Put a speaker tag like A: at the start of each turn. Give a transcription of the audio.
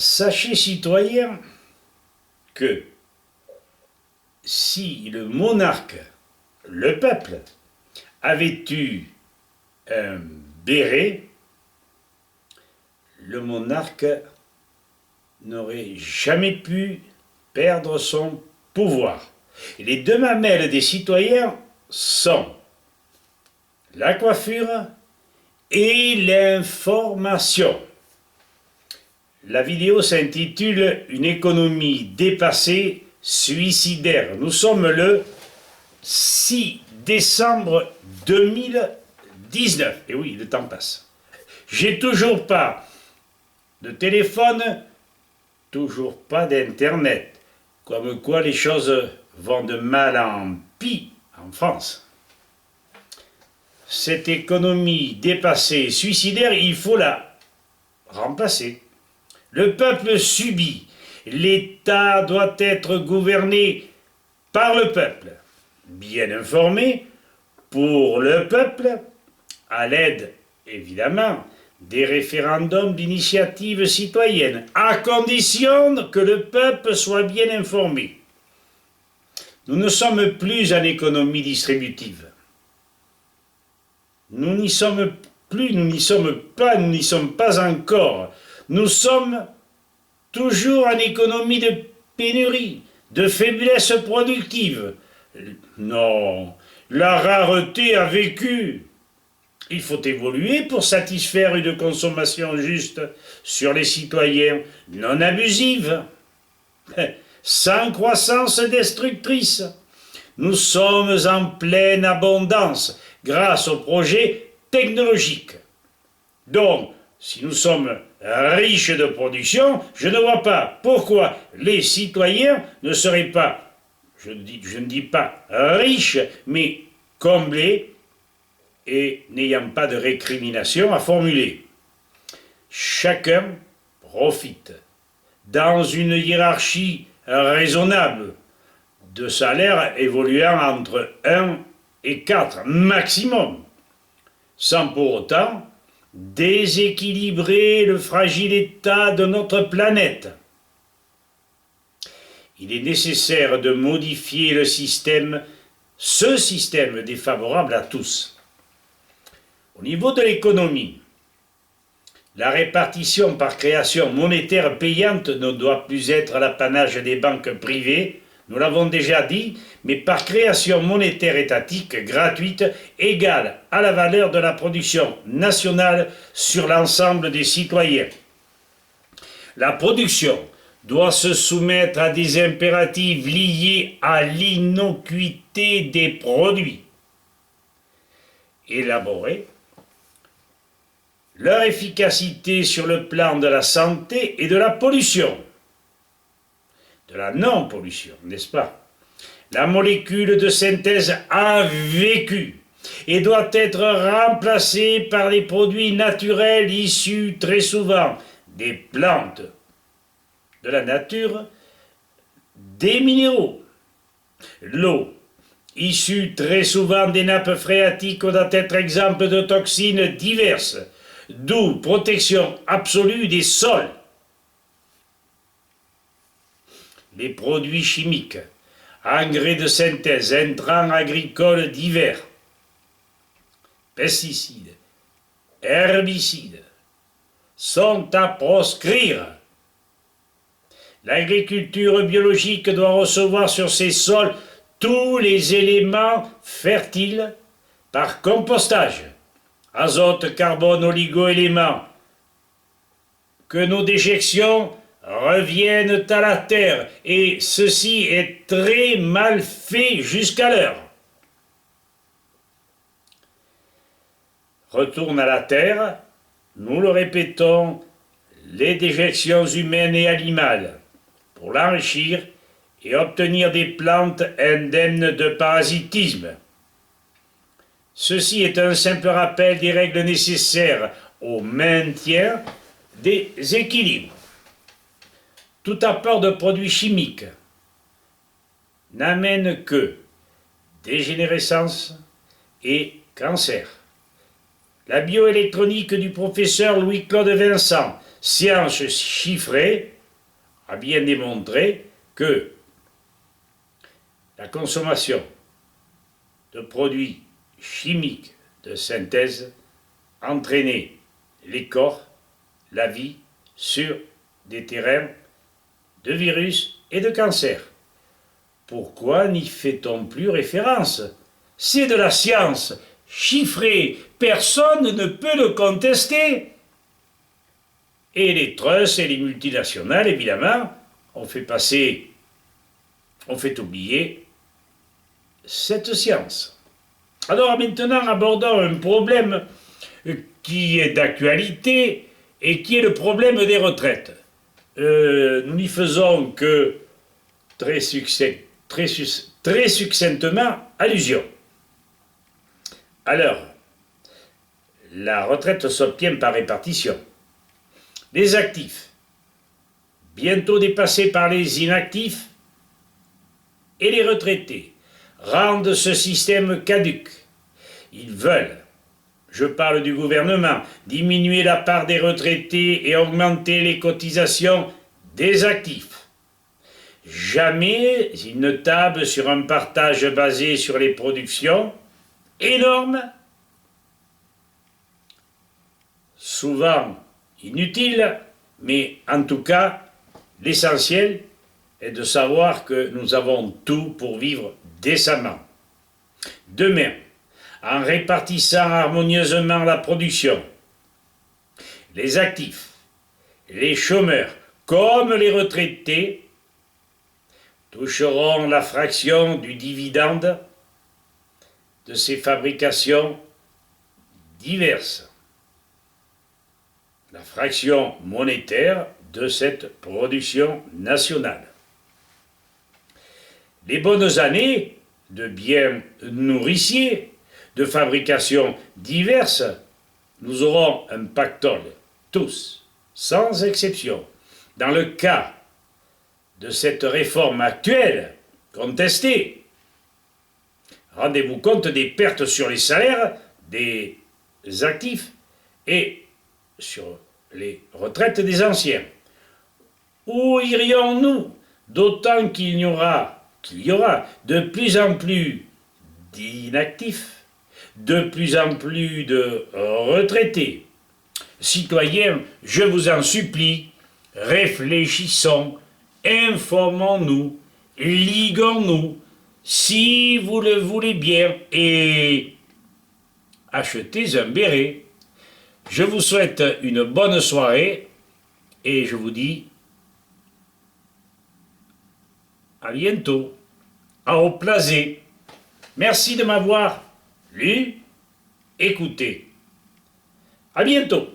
A: Sachez, citoyens, que si le monarque, le peuple, avait eu un béret, le monarque n'aurait jamais pu perdre son pouvoir. Et les deux mamelles des citoyens sont la coiffure et l'information. La vidéo s'intitule « Une économie dépassée, suicidaire ». Nous sommes le 6 décembre 2019. Et oui, le temps passe. J'ai toujours pas de téléphone, toujours pas d'internet. Comme quoi les choses vont de mal en pis en France. Cette économie dépassée, suicidaire, il faut la remplacer. Le peuple subit. L'État doit être gouverné par le peuple, bien informé, pour le peuple, à l'aide, évidemment, des référendums d'initiative citoyenne, à condition que le peuple soit bien informé. Nous ne sommes plus en économie distributive. Nous n'y sommes plus, nous n'y sommes pas encore. Nous sommes toujours en économie de pénurie, de faiblesse productive. Non, la rareté a vécu. Il faut évoluer pour satisfaire une consommation juste sur les citoyens, non abusive, sans croissance destructrice. Nous sommes en pleine abondance grâce aux projets technologiques. Donc, si nous sommes riches de production, je ne vois pas pourquoi les citoyens ne seraient pas, je ne dis pas riches, mais comblés et n'ayant pas de récrimination à formuler. Chacun profite dans une hiérarchie raisonnable de salaires évoluant entre 1 et 4 maximum, sans pour autant déséquilibrer le fragile état de notre planète. Il est nécessaire de modifier ce système défavorable à tous. Au niveau de l'économie, la répartition par création monétaire payante ne doit plus être l'apanage des banques privées, nous l'avons déjà dit, mais par création monétaire étatique gratuite égale à la valeur de la production nationale sur l'ensemble des citoyens. La production doit se soumettre à des impératifs liés à l'innocuité des produits. Élaborer leur efficacité sur le plan de la santé et de la pollution. De la non-pollution, n'est-ce pas? La molécule de synthèse a vécu et doit être remplacée par des produits naturels issus très souvent des plantes, de la nature, des minéraux. L'eau, issue très souvent des nappes phréatiques, doit être exempte de toxines diverses, d'où protection absolue des sols. Les produits chimiques, engrais de synthèse, intrants agricoles divers, pesticides, herbicides, sont à proscrire. L'agriculture biologique doit recevoir sur ses sols tous les éléments fertiles par compostage, azote, carbone, oligo-éléments, que nos déjections reviennent à la terre, et ceci est très mal fait jusqu'à l'heure. Retourne à la terre, nous le répétons, les déjections humaines et animales, pour l'enrichir et obtenir des plantes indemnes de parasitisme. Ceci est un simple rappel des règles nécessaires au maintien des équilibres. Tout apport de produits chimiques n'amène que dégénérescence et cancer. La bioélectronique du professeur Louis-Claude Vincent, science chiffrée, a bien démontré que la consommation de produits chimiques de synthèse entraînait les corps, la vie, sur des terrains de virus et de cancer. Pourquoi n'y fait-on plus référence? C'est de la science, chiffrée, personne ne peut le contester. Et les trusts et les multinationales, évidemment, ont fait oublier cette science. Alors maintenant, abordons un problème qui est d'actualité et qui est le problème des retraites. Nous n'y faisons que très succinctement allusion. Alors, la retraite s'obtient par répartition. Les actifs, bientôt dépassés par les inactifs, et les retraités rendent ce système caduc. Ils veulent, je parle du gouvernement, diminuer la part des retraités et augmenter les cotisations des actifs. Jamais ils ne tablent sur un partage basé sur les productions énormes, souvent inutiles, mais en tout cas, l'essentiel est de savoir que nous avons tout pour vivre décemment. Demain, en répartissant harmonieusement la production, les actifs, les chômeurs, comme les retraités, toucheront la fraction du dividende de ces fabrications diverses, la fraction monétaire de cette production nationale. Les bonnes années de biens nourriciers, de fabrication diverses, nous aurons un pactole, tous, sans exception. Dans le cas de cette réforme actuelle, contestée, rendez-vous compte des pertes sur les salaires des actifs et sur les retraites des anciens. Où irions-nous? D'autant qu'il y aura de plus en plus d'inactifs, de plus en plus de retraités. Citoyens, je vous en supplie, réfléchissons, informons-nous, liguons-nous, si vous le voulez bien, et achetez un béret. Je vous souhaite une bonne soirée et je vous dis à bientôt, au plaisir. Merci de m'avoir lu, écouté. À bientôt.